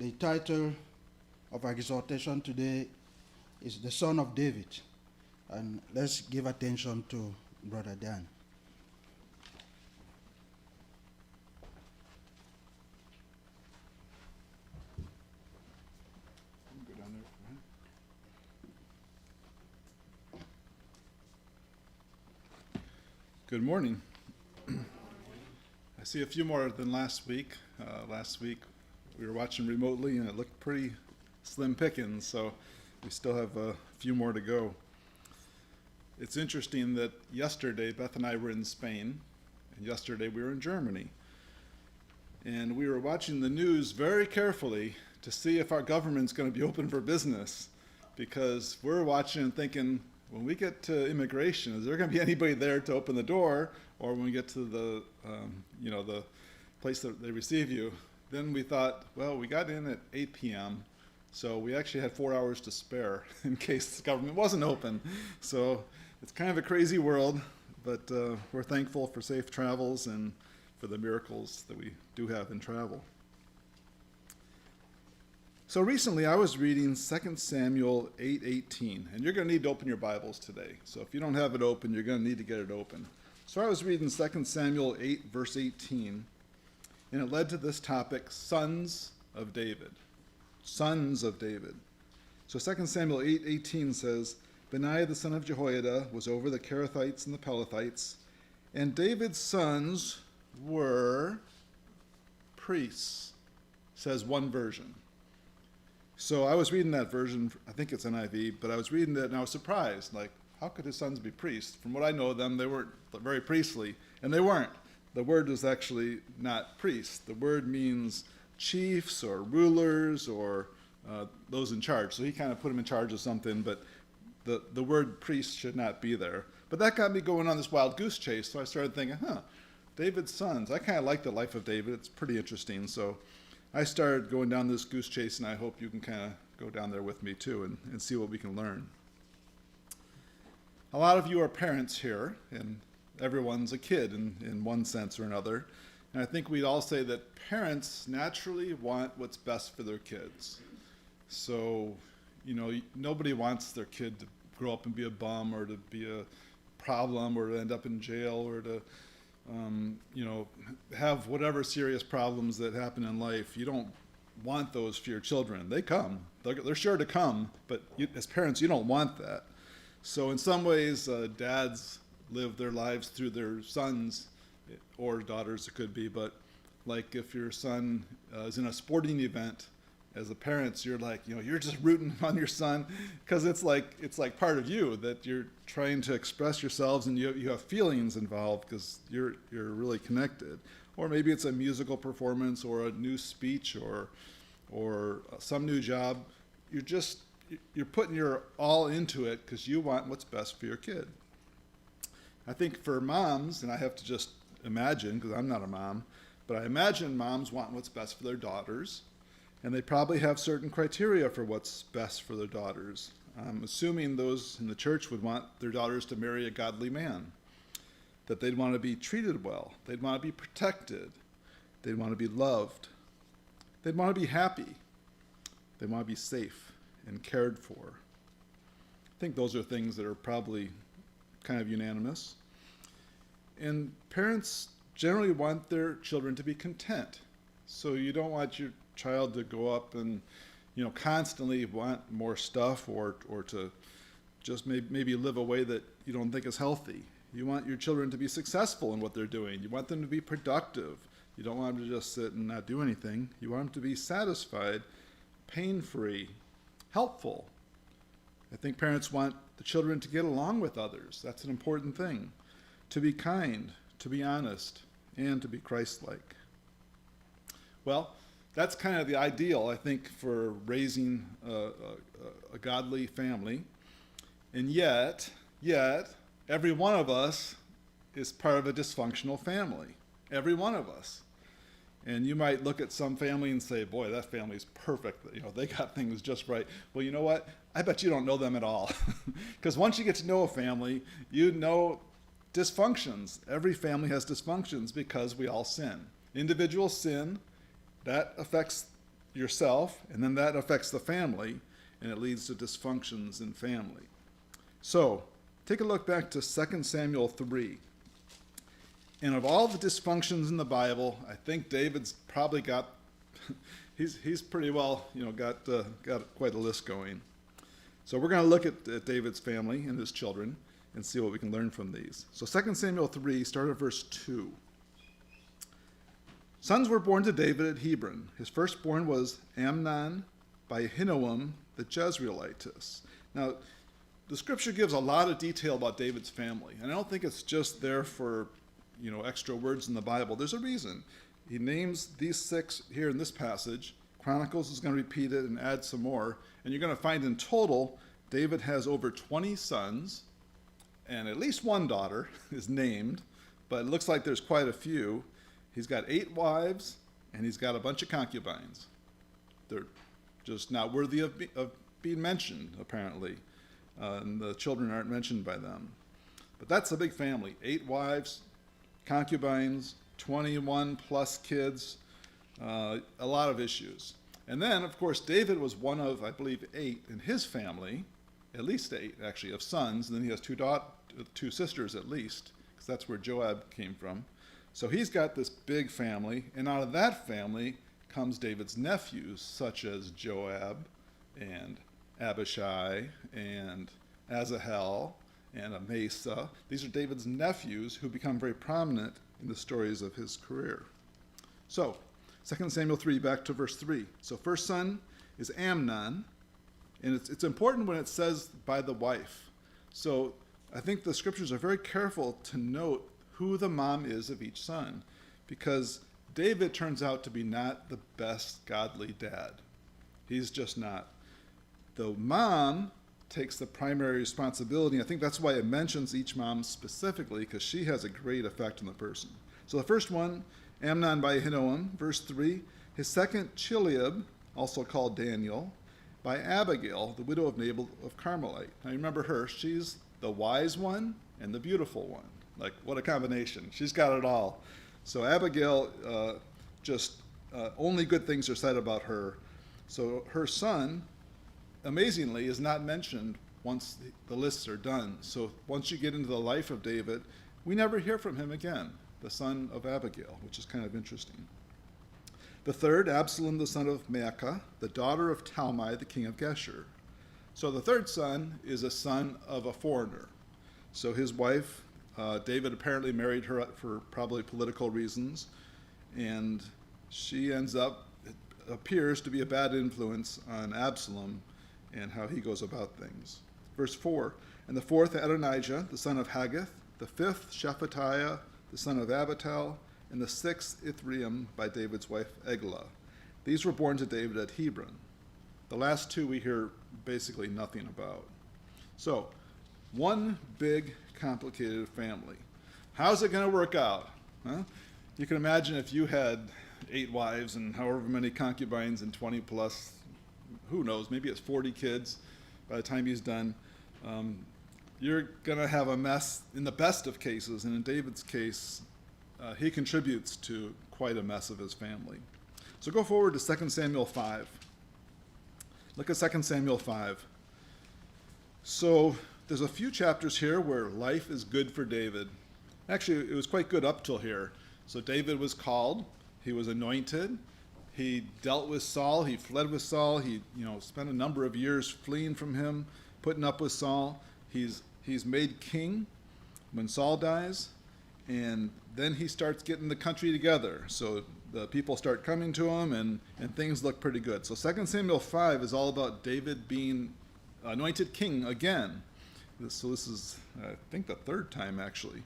The title of our exhortation today is The Son of David. And let's give attention to Brother Dan. Good morning. I see a few more than last week. Last week we were watching remotely and it looked pretty slim pickings, so we still have a few more to go. It's interesting that yesterday Beth and I were in Spain, and yesterday we were in Germany. And we were watching the news very carefully to see if our government's going to be open for business, because we're watching and thinking, when we get to immigration, is there going to be anybody there to open the door? Or when we get to the, the place that they receive you, then we thought, well, we got in at 8 p.m., so we actually had 4 hours to spare in case the government wasn't open. So it's kind of a crazy world, but we're thankful for safe travels and for the miracles that we do have in travel. So recently I was reading 2 Samuel 8:18, and you're going to need to open your Bibles today. So if you don't have it open, you're going to need to get it open. So I was reading 2 Samuel 8, verse 18, and it led to this topic, sons of David. Sons of David. So 2 Samuel 8:18 says, Benaiah the son of Jehoiada was over the Kerethites and the Pelethites, and David's sons were priests, says one version. So I was reading that version, I think it's NIV, but I was reading it and I was surprised, like, how could his sons be priests? From what I know of them, they weren't very priestly, and they weren't. The word was actually not priests. The word means chiefs or rulers or those in charge. So he kind of put them in charge of something, but the word priest should not be there. But that got me going on this wild goose chase, so I started thinking, David's sons. I kind of like the life of David. It's pretty interesting. So I started going down this goose chase, and I hope you can kind of go down there with me too and see what we can learn. A lot of you are parents here, and everyone's a kid in one sense or another. And I think we'd all say that parents naturally want what's best for their kids. So, nobody wants their kid to grow up and be a bum or to be a problem or to end up in jail or to have whatever serious problems that happen in life. You don't want those for your children. They come. They're sure to come, but as parents, you don't want that. So in some ways, dads live their lives through their sons or daughters, it could be, but like if your son is in a sporting event, as a parent, you're like, you're just rooting on your son because it's like part of you that you're trying to express yourselves and you have feelings involved because you're really connected. Or maybe it's a musical performance or a new speech or some new job. You're putting your all into it because you want what's best for your kid. I think for moms, and I have to just imagine because I'm not a mom, but I imagine moms want what's best for their daughters. And they probably have certain criteria for what's best for their daughters. I'm assuming those in the church would want their daughters to marry a godly man, that they'd want to be treated well, they'd want to be protected, they'd want to be loved, they'd want to be happy, they want to be safe and cared for. I think those are things that are probably kind of unanimous. And parents generally want their children to be content. So you don't want your child to go up and constantly want more stuff or to just maybe live a way that you don't think is healthy. You want your children to be successful in what they're doing. You want them to be productive. You don't want them to just sit and not do anything. You want them to be satisfied, pain-free, helpful. I think parents want the children to get along with others. That's an important thing. To be kind, to be honest, and to be Christ-like. Well, that's kind of the ideal, I think, for raising a godly family. And yet, every one of us is part of a dysfunctional family. Every one of us. And you might look at some family and say, boy, that family's perfect. They got things just right. Well, you know what? I bet you don't know them at all. Because once you get to know a family, you know dysfunctions. Every family has dysfunctions because we all sin. Individual sin, that affects yourself, and then that affects the family, and it leads to dysfunctions in family. So, take a look back to 2 Samuel 3. And of all the dysfunctions in the Bible, I think David's probably got, he's pretty well, got quite a list going. So we're going to look at David's family and his children and see what we can learn from these. So 2 Samuel 3, start at verse 2. Sons were born to David at Hebron. His firstborn was Amnon by Ahinoam the Jezreelitess. Now, the scripture gives a lot of detail about David's family, and I don't think it's just there for extra words in the Bible. There's a reason. He names these 6 here in this passage. Chronicles is going to repeat it and add some more. And you're going to find in total, David has over 20 sons, and at least one daughter is named, but it looks like there's quite a few. He's got 8 wives, and he's got a bunch of concubines. They're just not worthy of being mentioned, apparently. And the children aren't mentioned by them. But that's a big family. 8 wives, concubines, 21 plus kids, a lot of issues. And then, of course, David was one of, I believe, 8 in his family, at least 8, actually, of sons. And then he has 2 sisters at least, because that's where Joab came from. So he's got this big family, and out of that family comes David's nephews, such as Joab and Abishai and Asahel and Amasa. These are David's nephews who become very prominent in the stories of his career. So, 2 Samuel 3, back to verse 3. So first son is Amnon, and it's important when it says by the wife. So I think the scriptures are very careful to note who the mom is of each son, because David turns out to be not the best godly dad. He's just not. The mom takes the primary responsibility. I think that's why it mentions each mom specifically, because she has a great effect on the person. So the first one, Amnon by Ahinoam, verse 3. His second, Chileab, also called Daniel, by Abigail, the widow of Nabal of Carmelite. Now you remember her. She's the wise one and the beautiful one. Like, what a combination. She's got it all. So Abigail, only good things are said about her. So her son, amazingly, is not mentioned once the lists are done. So once you get into the life of David, we never hear from him again, the son of Abigail, which is kind of interesting. The third, Absalom, the son of Maacah, the daughter of Talmai, the king of Geshur. So the third son is a son of a foreigner. So his wife, David apparently married her for probably political reasons, and she ends up, it appears to be a bad influence on Absalom and how he goes about things. Verse 4, and the fourth, Adonijah, the son of Haggith, the fifth, Shephatiah, the son of Abital, and the sixth, Ithream, by David's wife Eglah. These were born to David at Hebron. The last 2 we hear basically nothing about. So, one big, complicated family. How's it going to work out? Huh? You can imagine if you had 8 wives and however many concubines and 20 plus, who knows, maybe it's 40 kids by the time he's done. You're going to have a mess in the best of cases, and in David's case, he contributes to quite a mess of his family. So go forward to 2 Samuel 5. Look at 2 Samuel 5. So there's a few chapters here where life is good for David. Actually, it was quite good up till here. So David was called, he was anointed, he dealt with Saul, he fled with Saul, he spent a number of years fleeing from him, putting up with Saul. He's made king when Saul dies, and then he starts getting the country together. So the people start coming to him, and things look pretty good. So 2 Samuel 5 is all about David being anointed king again. So this is, I think, the 3rd time, actually.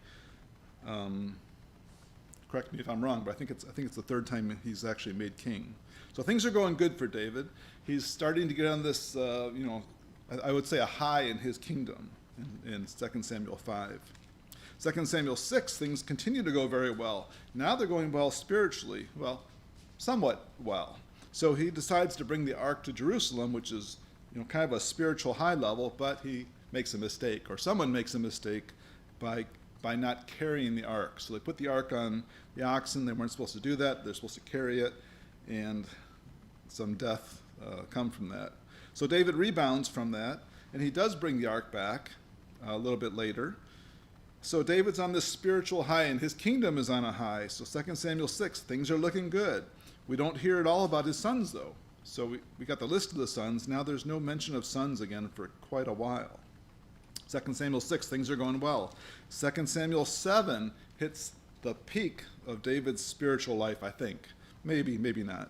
Correct me if I'm wrong, but I think it's the 3rd time he's actually made king. So things are going good for David. He's starting to get on this, I would say a high in his kingdom in 2 Samuel 5. 2 Samuel 6, things continue to go very well. Now they're going well spiritually, well, somewhat well. So he decides to bring the ark to Jerusalem, which is kind of a spiritual high level, but he makes a mistake, or someone makes a mistake by not carrying the ark. So they put the ark on the oxen. They weren't supposed to do that. They're supposed to carry it, and some death come from that. So David rebounds from that, and he does bring the ark back a little bit later. So David's on this spiritual high, and his kingdom is on a high. So 2 Samuel 6, things are looking good. We don't hear at all about his sons, though. So we got the list of the sons. Now there's no mention of sons again for quite a while. 2 Samuel 6, things are going well. 2 Samuel 7 hits the peak of David's spiritual life, I think. Maybe, maybe not.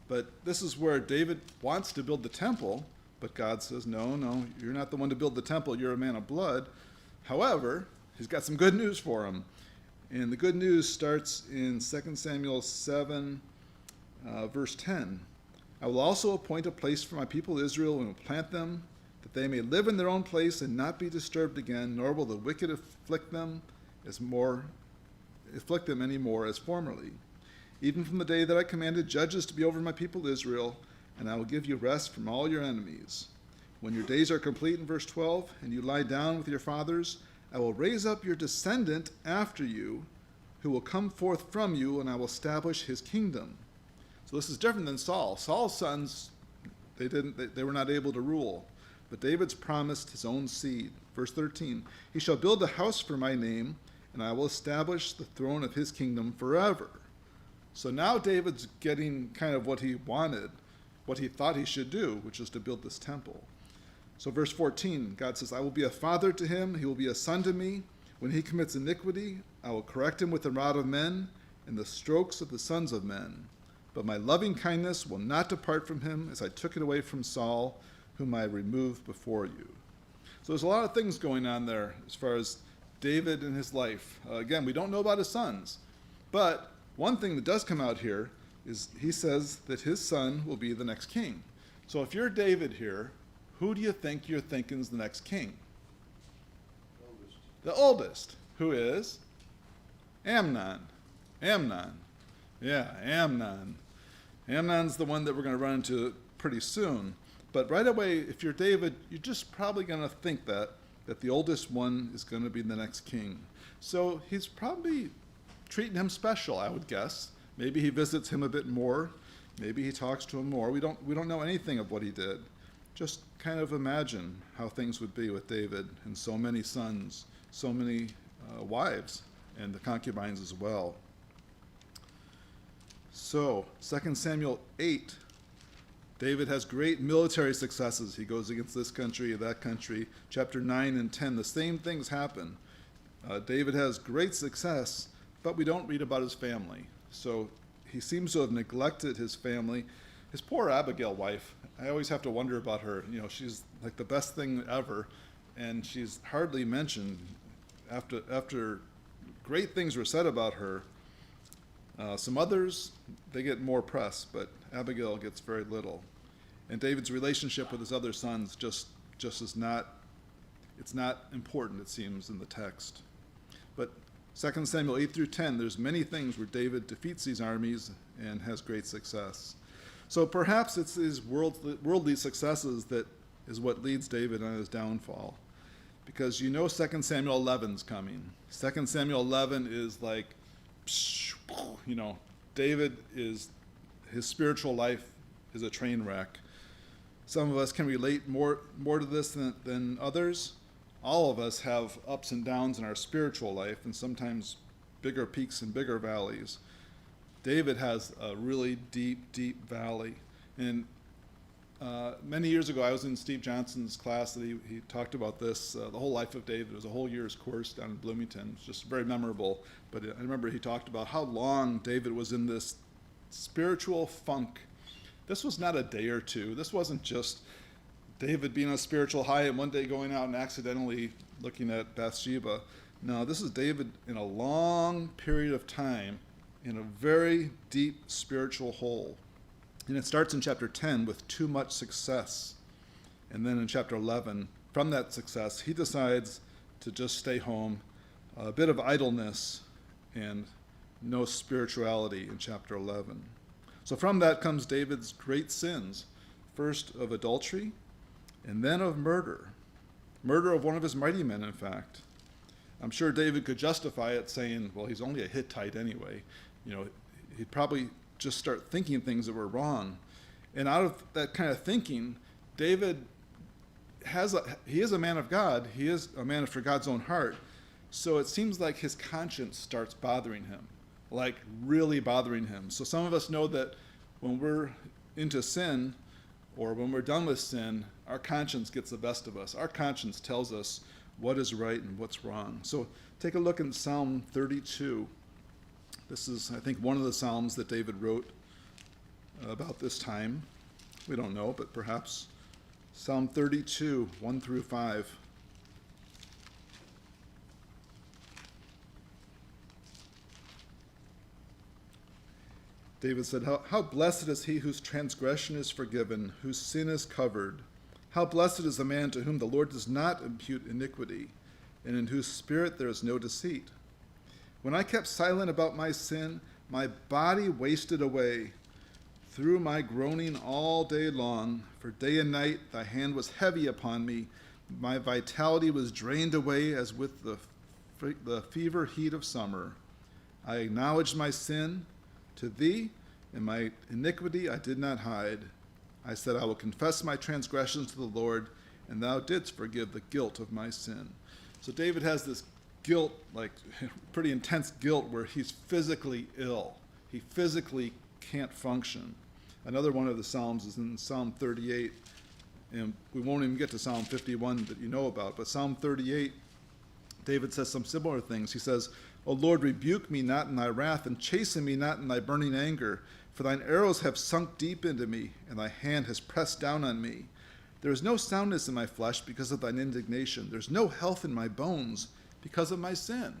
But this is where David wants to build the temple, but God says, no, you're not the one to build the temple. You're a man of blood. However, he's got some good news for him. And the good news starts in 2 Samuel 7, verse 10. I will also appoint a place for my people Israel and will plant them, that they may live in their own place and not be disturbed again, nor will the wicked afflict them any more as formerly. Even from the day that I commanded judges to be over my people Israel, and I will give you rest from all your enemies. When your days are complete, in verse 12, and you lie down with your fathers, I will raise up your descendant after you, who will come forth from you, and I will establish his kingdom. So this is different than Saul. Saul's sons, they were not able to rule. But David's promised his own seed. Verse 13, he shall build a house for my name, and I will establish the throne of his kingdom forever. So now David's getting kind of what he wanted, what he thought he should do, which is to build this temple. So verse 14, God says, I will be a father to him, he will be a son to me. When he commits iniquity, I will correct him with the rod of men and the strokes of the sons of men. But my loving kindness will not depart from him, as I took it away from Saul, whom I removed before you. So there's a lot of things going on there as far as David and his life. Again, we don't know about his sons. But one thing that does come out here is he says that his son will be the next king. So if you're David here, who do you think you're thinking is the next king? The oldest, who is Amnon. Yeah, Amnon. Amnon's the one that we're going to run into pretty soon. But right away, if you're David, you're just probably going to think that the oldest one is going to be the next king. So he's probably treating him special, I would guess. Maybe he visits him a bit more. Maybe he talks to him more. We don't know anything of what he did. Just kind of imagine how things would be with David and so many sons, so many wives, and the concubines as well. So, 2 Samuel 8, David has great military successes. He goes against this country, that country. Chapter 9 and 10, the same things happen. David has great success, but we don't read about his family. So he seems to have neglected his family. His poor Abigail wife, I always have to wonder about her. You know, she's like the best thing ever, and she's hardly mentioned after great things were said about her. Some others, they get more press, but Abigail gets very little. And David's relationship with his other sons just is not, it's not important, it seems, in the text. But 2 Samuel 8 through 10, there's many things where David defeats these armies and has great success. So perhaps it's his worldly successes that is what leads David on his downfall. Because you know 2 Samuel 11's coming. 2 Samuel 11 is like, you know, David is, his spiritual life is a train wreck. Some of us can relate more to this than others. All of us have ups and downs in our spiritual life, and sometimes bigger peaks and bigger valleys. David has a really deep, deep valley. And many years ago, I was in Steve Johnson's class that he talked about this, the whole life of David. It was a whole year's course down in Bloomington. It's just very memorable. But I remember he talked about how long David was in this spiritual funk. This was not a day or two. This wasn't just David being on a spiritual high and one day going out and accidentally looking at Bathsheba. No, this is David in a long period of time in a very deep spiritual hole. And it starts in chapter 10 with too much success. And then in chapter 11, from that success, he decides to just stay home, a bit of idleness and no spirituality in chapter 11. So from that comes David's great sins, first of adultery and then of murder. Murder of one of his mighty men, in fact. I'm sure David could justify it saying, well, he's only a Hittite anyway. You know, he'd probably just start thinking things that were wrong. And out of that kind of thinking, David he is a man of God. He is a man after God's own heart. So it seems like his conscience starts bothering him, like really bothering him. So some of us know that when we're into sin or when we're done with sin, our conscience gets the best of us. Our conscience tells us what is right and what's wrong. So take a look in Psalm 32. This is, I think, one of the Psalms that David wrote about this time. We don't know, but perhaps. Psalm 32, 1 through 5. David said, how blessed is he whose transgression is forgiven, whose sin is covered. How blessed is the man to whom the Lord does not impute iniquity, and in whose spirit there is no deceit. When I kept silent about my sin, my body wasted away through my groaning all day long. For day and night thy hand was heavy upon me. My vitality was drained away as with the fever heat of summer. I acknowledged my sin to thee, and my iniquity I did not hide. I said, I will confess my transgressions to the Lord, and thou didst forgive the guilt of my sin. So David has this guilt, like pretty intense guilt, where he's physically ill. He physically can't function. Another one of the Psalms is in Psalm 38, and we won't even get to Psalm 51 that you know about, but Psalm 38, David says some similar things. He says, O Lord, rebuke me not in thy wrath, and chasten me not in thy burning anger, for thine arrows have sunk deep into me, and thy hand has pressed down on me. There is no soundness in my flesh because of thine indignation. There is no health in my bones because of my sin.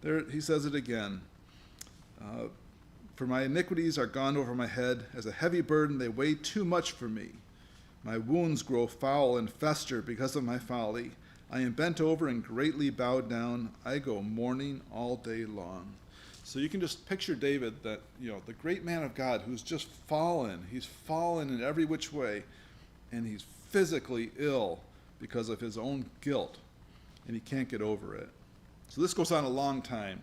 There, he says it again. For my iniquities are gone over my head. As a heavy burden, they weigh too much for me. My wounds grow foul and fester because of my folly. I am bent over and greatly bowed down. I go mourning all day long. So you can just picture David, that, the great man of God who's just fallen. He's fallen in every which way, and he's physically ill because of his own guilt, and he can't get over it. So this goes on a long time,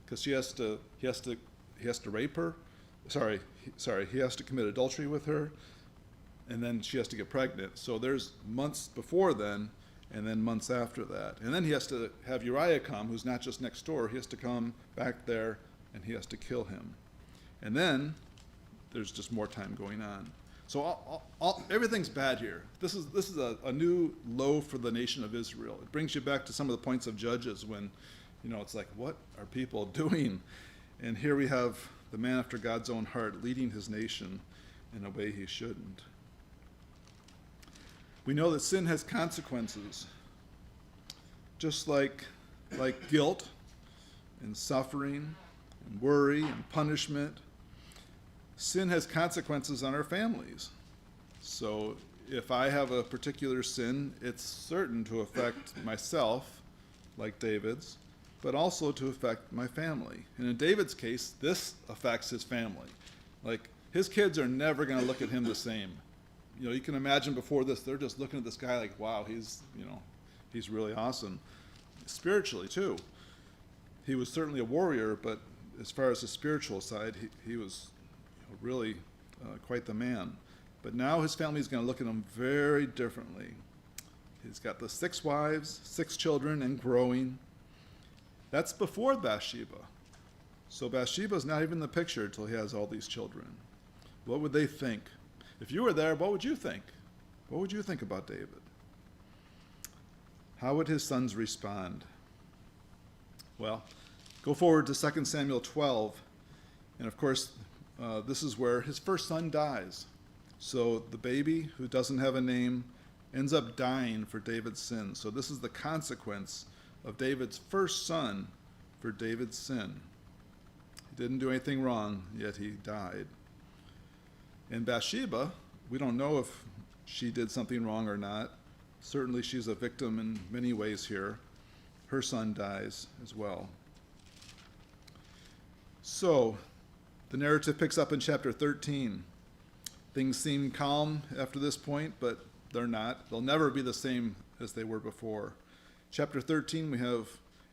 because he has to rape her. He has to commit adultery with her, and then she has to get pregnant. So there's months before then, and then months after that. And then he has to have Uriah come, who's not just next door. He has to come back there, and he has to kill him. And then there's just more time going on. So everything's bad here. This is a new low for the nation of Israel. It brings you back to some of the points of Judges when, it's like, what are people doing? And here we have the man after God's own heart leading his nation in a way he shouldn't. We know that sin has consequences, just like guilt and suffering and worry and punishment. Sin has consequences on our families. So if I have a particular sin, it's certain to affect myself, like David's, but also to affect my family. And in David's case, this affects his family. Like, his kids are never going to look at him the same. You can imagine before this, they're just looking at this guy like, wow, he's really awesome. Spiritually, too. He was certainly a warrior, but as far as the spiritual side, he was really quite the man. But now his family is going to look at him very differently. He's got the 6 wives, 6 children, and growing. That's before Bathsheba. So Bathsheba's not even in the picture until he has all these children. What would they think? If you were there, what would you think? What would you think about David? How would his sons respond? Well, go forward to 2 Samuel 12, and of course, this is where his first son dies. So the baby, who doesn't have a name, ends up dying for David's sin. So this is the consequence of David's first son for David's sin. He didn't do anything wrong, yet he died. And Bathsheba, we don't know if she did something wrong or not. Certainly she's a victim in many ways here. Her son dies as well. So the narrative picks up in chapter 13. Things seem calm after this point, but they're not. They'll never be the same as they were before. Chapter 13, we have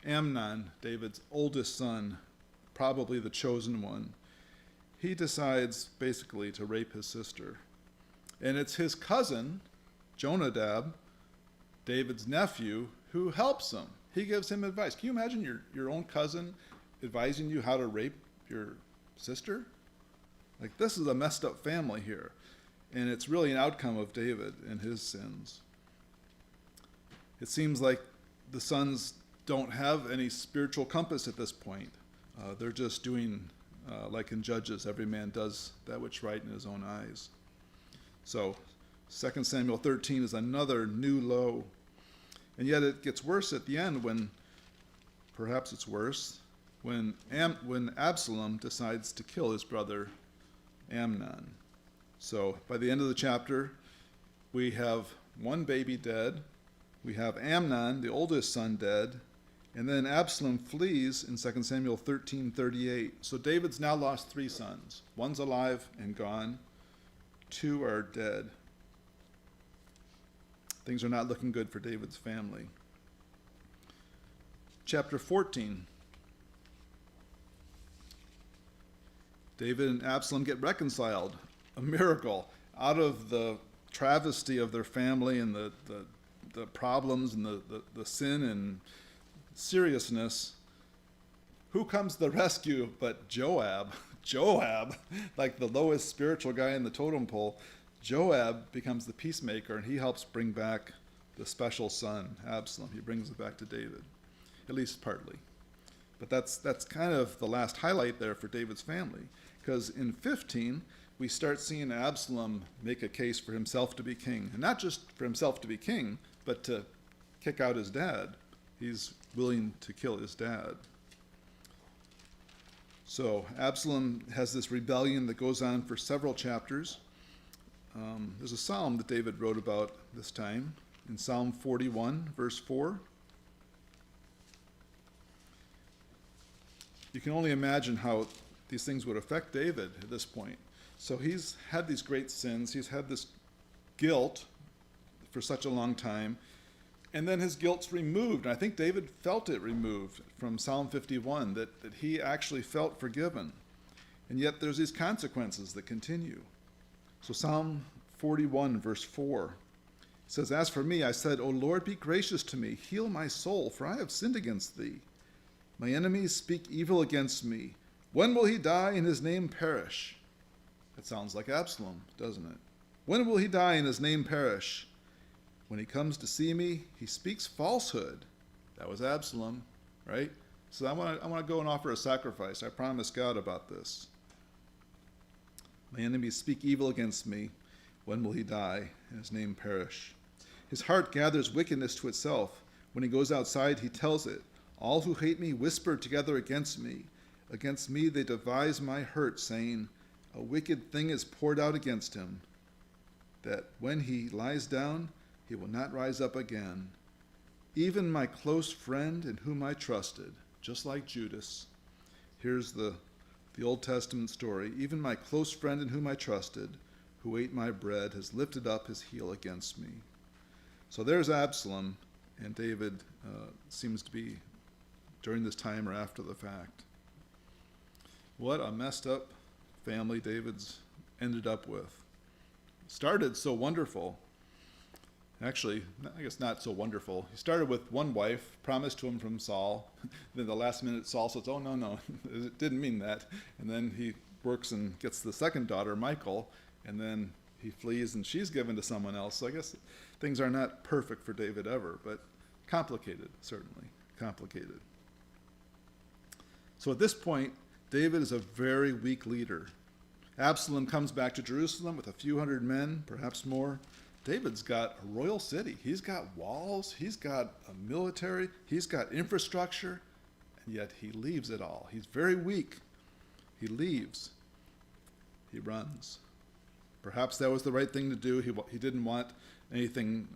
Amnon, David's oldest son, probably the chosen one. he decides basically to rape his sister. And it's his cousin, Jonadab, David's nephew, who helps him. He gives him advice. Can you imagine your own cousin advising you how to rape your sister? Like, this is a messed up family here. And it's really an outcome of David and his sins. It seems like the sons don't have any spiritual compass at this point. They're just doing, like in Judges, every man does that which right in his own eyes. So 2 Samuel 13 is another new low. And yet it gets worse at the end when, perhaps it's worse, when Absalom decides to kill his brother Amnon. So by the end of the chapter, we have one baby dead, we have Amnon, the oldest son, dead, and then Absalom flees in 2 Samuel 13:38. So David's now lost 3 sons. One's alive and gone. 2 are dead. Things are not looking good for David's family. Chapter 14. David and Absalom get reconciled. A miracle. Out of the travesty of their family and the problems and the sin and seriousness, who comes to the rescue but Joab? Joab, like the lowest spiritual guy in the totem pole. Joab becomes the peacemaker, and he helps bring back the special son, Absalom. He brings it back to David, at least partly. But that's kind of the last highlight there for David's family, because in 15, we start seeing Absalom make a case for himself to be king. And not just for himself to be king, but to kick out his dad. He's willing to kill his dad. So Absalom has this rebellion that goes on for several chapters. There's a psalm that David wrote about this time in Psalm 41, verse 4. You can only imagine how these things would affect David at this point. So he's had these great sins. He's had this guilt for such a long time. And then his guilt's removed. And I think David felt it removed from Psalm 51, that he actually felt forgiven. And yet there's these consequences that continue. So Psalm 41, verse 4 says, "As for me, I said, O Lord, be gracious to me. Heal my soul, for I have sinned against thee. My enemies speak evil against me. When will he die and his name perish?" That sounds like Absalom, doesn't it? When will he die and his name perish? When he comes to see me, he speaks falsehood. That was Absalom, right? So I want to go and offer a sacrifice. I promised God about this. My enemies speak evil against me. When will he die and his name perish? His heart gathers wickedness to itself. When he goes outside, he tells it. All who hate me whisper together against me. Against me they devise my hurt, saying, a wicked thing is poured out against him, that when he lies down, he will not rise up again. Even my close friend in whom I trusted, just like Judas. Here's the Old Testament story. Even my close friend in whom I trusted, who ate my bread, has lifted up his heel against me. So there's Absalom, and David seems to be during this time or after the fact. What a messed up family David's ended up with. Started so wonderful. Actually, I guess not so wonderful. He started with one wife, promised to him from Saul. Then the last minute Saul says, oh, no, it didn't mean that. And then he works and gets the second daughter, Michal, and then he flees and she's given to someone else. So I guess things are not perfect for David ever, but complicated, certainly, complicated. So at this point, David is a very weak leader. Absalom comes back to Jerusalem with a few hundred men, perhaps more. David's got a royal city. He's got walls. He's got a military. He's got infrastructure. And yet he leaves it all. He's very weak. He leaves. He runs. Perhaps that was the right thing to do. He didn't want anything,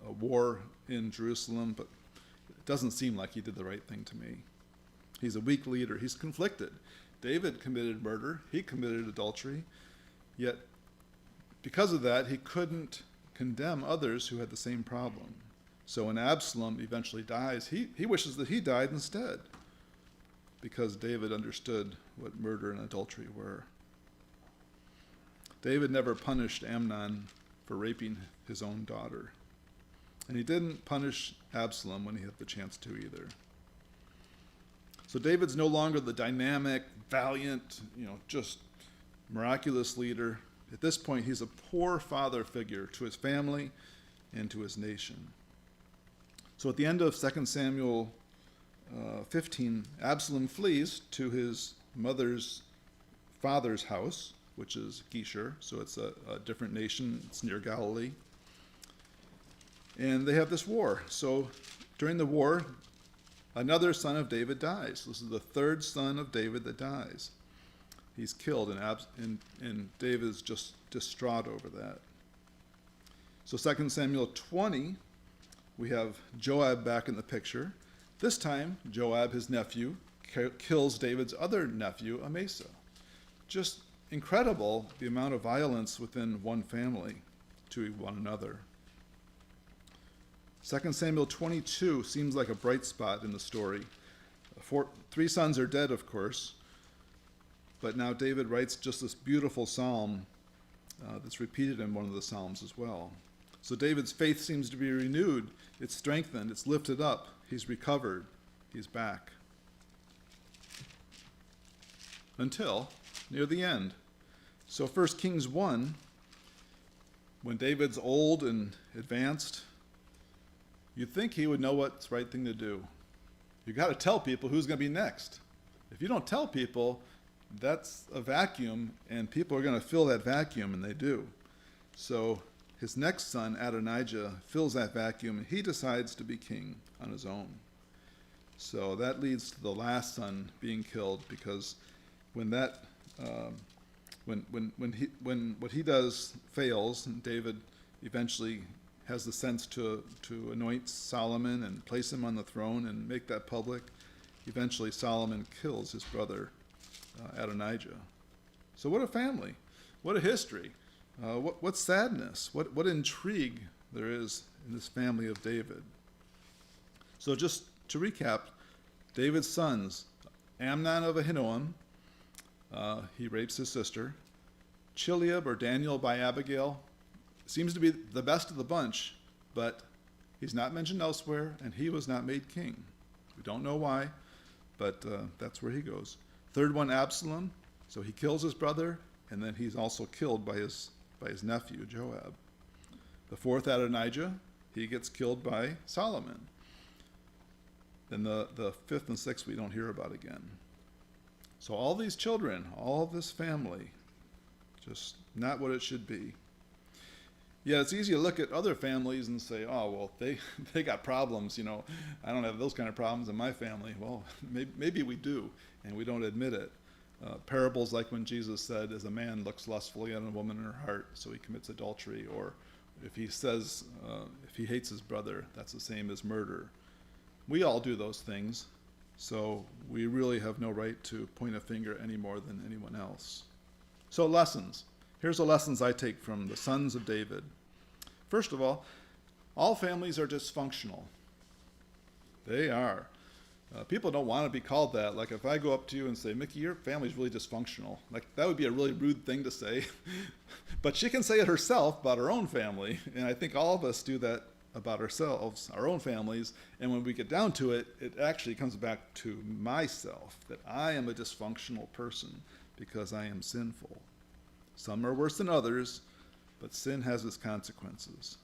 a war in Jerusalem, but it doesn't seem like he did the right thing to me. He's a weak leader. He's conflicted. David committed murder. He committed adultery. Yet, because of that, he couldn't condemn others who had the same problem. So when Absalom eventually dies, he wishes that he died instead, because David understood what murder and adultery were. David never punished Amnon for raping his own daughter. And he didn't punish Absalom when he had the chance to either. So David's no longer the dynamic, valiant, just miraculous leader. At this point, he's a poor father figure to his family and to his nation. So at the end of 2 Samuel 15, Absalom flees to his father's house, which is Geshur, so it's a different nation. It's near Galilee. And they have this war. So during the war, another son of David dies. This is the third son of David that dies. He's killed, and David is just distraught over that. So 2 Samuel 20, we have Joab back in the picture. This time, Joab, his nephew, kills David's other nephew, Amasa. Just incredible, the amount of violence within one family to one another. 2 Samuel 22 seems like a bright spot in the story. 3 sons are dead, of course, but now David writes just this beautiful psalm that's repeated in one of the psalms as well. So David's faith seems to be renewed. It's strengthened. It's lifted up. He's recovered. He's back. Until near the end. So 1 Kings 1, when David's old and advanced, you'd think he would know what's the right thing to do. You got to tell people who's going to be next. If you don't tell people, that's a vacuum, and people are going to fill that vacuum, and they do. So his next son, Adonijah, fills that vacuum, and he decides to be king on his own. So that leads to the last son being killed, because when what he does fails, and David eventually has the sense to anoint Solomon and place him on the throne and make that public, eventually Solomon kills his brother Adonijah. So what a family, what a history, what sadness, what intrigue there is in this family of David. So just to recap, David's sons, Amnon of Ahinoam, he rapes his sister. Chileab, or Daniel by Abigail, seems to be the best of the bunch, but he's not mentioned elsewhere, and he was not made king. We don't know why, but that's where he goes. Third one, Absalom. So he kills his brother, and then he's also killed by his nephew, Joab. The fourth, Adonijah, he gets killed by Solomon. Then the fifth and sixth we don't hear about again. So all these children, all this family, just not what it should be. Yeah, it's easy to look at other families and say, oh, well, they got problems, I don't have those kind of problems in my family. Well, maybe we do, and we don't admit it. Parables like when Jesus said, as a man looks lustfully on a woman in her heart, so he commits adultery, or if he says, if he hates his brother, that's the same as murder. We all do those things, so we really have no right to point a finger any more than anyone else. So lessons. Here's the lessons I take from the sons of David. First of all families are dysfunctional. They are. People don't want to be called that. Like if I go up to you and say, Mickey, your family's really dysfunctional. Like that would be a really rude thing to say. But she can say it herself about her own family. And I think all of us do that about ourselves, our own families. And when we get down to it, it actually comes back to myself, that I am a dysfunctional person because I am sinful. Some are worse than others, but sin has its consequences.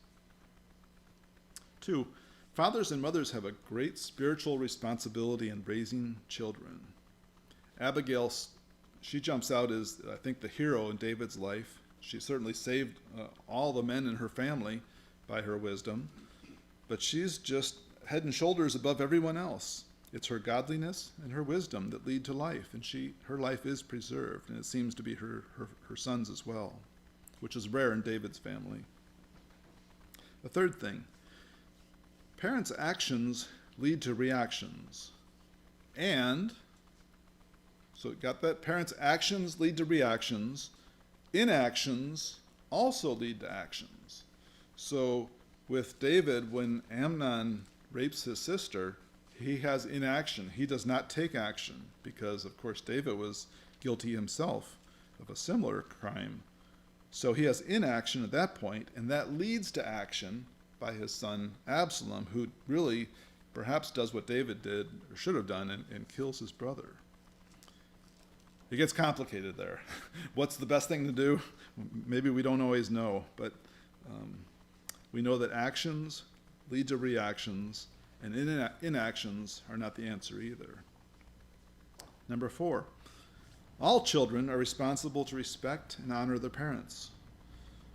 2, fathers and mothers have a great spiritual responsibility in raising children. Abigail, she jumps out as, I think, the hero in David's life. She certainly saved all the men in her family by her wisdom, but she's just head and shoulders above everyone else. It's her godliness and her wisdom that lead to life, and her life is preserved, and it seems to be her sons as well, which is rare in David's family. The third thing, parents' actions lead to reactions. And, so got that? Parents' actions lead to reactions. Inactions also lead to actions. So with David, when Amnon rapes his sister, he has inaction. He does not take action because, of course, David was guilty himself of a similar crime So he has inaction at that point, and that leads to action by his son Absalom, who really perhaps does what David did, or should have done, and kills his brother. It gets complicated there. What's the best thing to do? Maybe we don't always know, but we know that actions lead to reactions, and inactions are not the answer either. Number 4, all children are responsible to respect and honor their parents.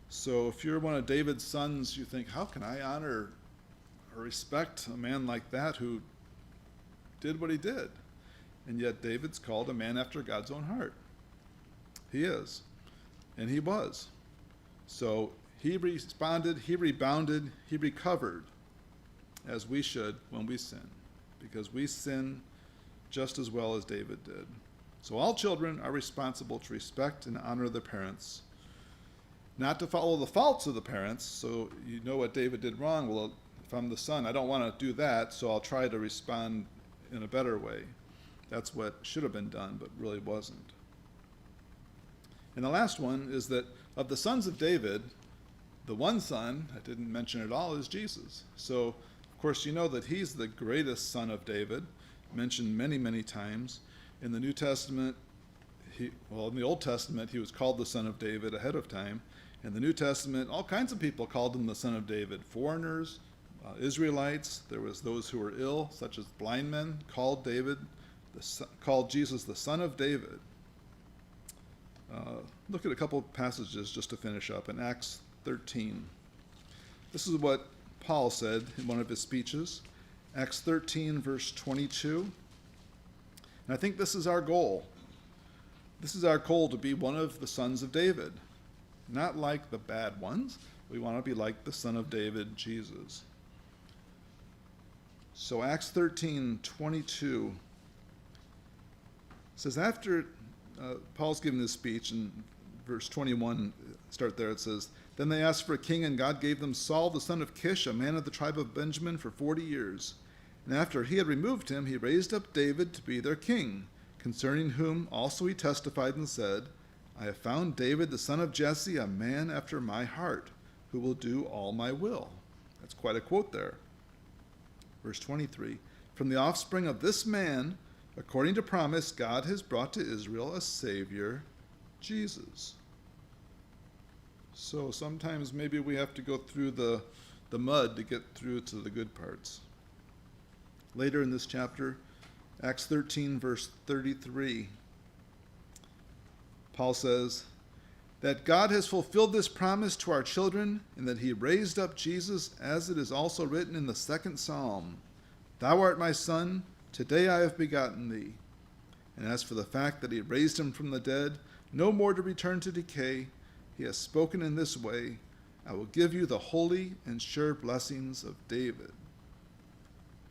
So if you're one of David's sons, you think, how can I honor or respect a man like that who did what he did? And yet David's called a man after God's own heart. He is. And he was. So he responded, he rebounded, he recovered, as we should when we sin, because we sin just as well as David did. So all children are responsible to respect and honor their parents, not to follow the faults of the parents. So you know what David did wrong. Well, if I'm the son, I don't want to do that, so I'll try to respond in a better way. That's what should have been done, but really wasn't. And the last one is that of the sons of David, the one son I didn't mention at all is Jesus. So, of course, you know that he's the greatest son of David, mentioned many, many times. In the New Testament, in the Old Testament, he was called the son of David ahead of time. In the New Testament, all kinds of people called him the son of David. Foreigners, Israelites, there was those who were ill, such as blind men, called Jesus the son of David. Look at a couple passages just to finish up. In Acts 13, this is what Paul said in one of his speeches. Acts 13, verse 22. And I think this is our goal. This is our goal, to be one of the sons of David. Not like the bad ones. We want to be like the son of David, Jesus. So Acts 13, 22 says, after Paul's given this speech, in verse 21, start there, it says, then they asked for a king, and God gave them Saul, the son of Kish, a man of the tribe of Benjamin, for 40 years. And after he had removed him, he raised up David to be their king, concerning whom also he testified and said, I have found David, the son of Jesse, a man after my heart, who will do all my will. That's quite a quote there. Verse 23, from the offspring of this man, according to promise, God has brought to Israel a Savior, Jesus. So sometimes maybe we have to go through the mud to get through to the good parts. Later in this chapter, Acts 13, verse 33, Paul says, that God has fulfilled this promise to our children, and that he raised up Jesus, as it is also written in the 2nd Psalm, thou art my son, today I have begotten thee. And as for the fact that he raised him from the dead, no more to return to decay, he has spoken in this way, I will give you the holy and sure blessings of David.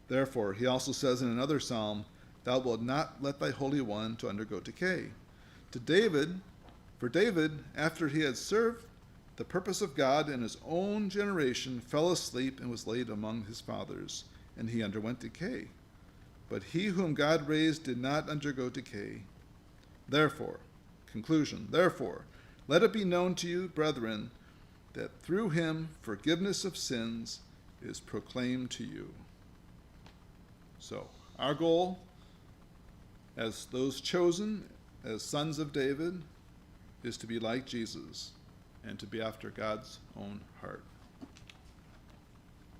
Therefore, he also says in another psalm, thou wilt not let thy Holy One to undergo decay. For David, after he had served the purpose of God in his own generation, fell asleep and was laid among his fathers, and he underwent decay. But he whom God raised did not undergo decay. Therefore, let it be known to you, brethren, that through him forgiveness of sins is proclaimed to you. So, our goal as those chosen as sons of David is to be like Jesus and to be after God's own heart.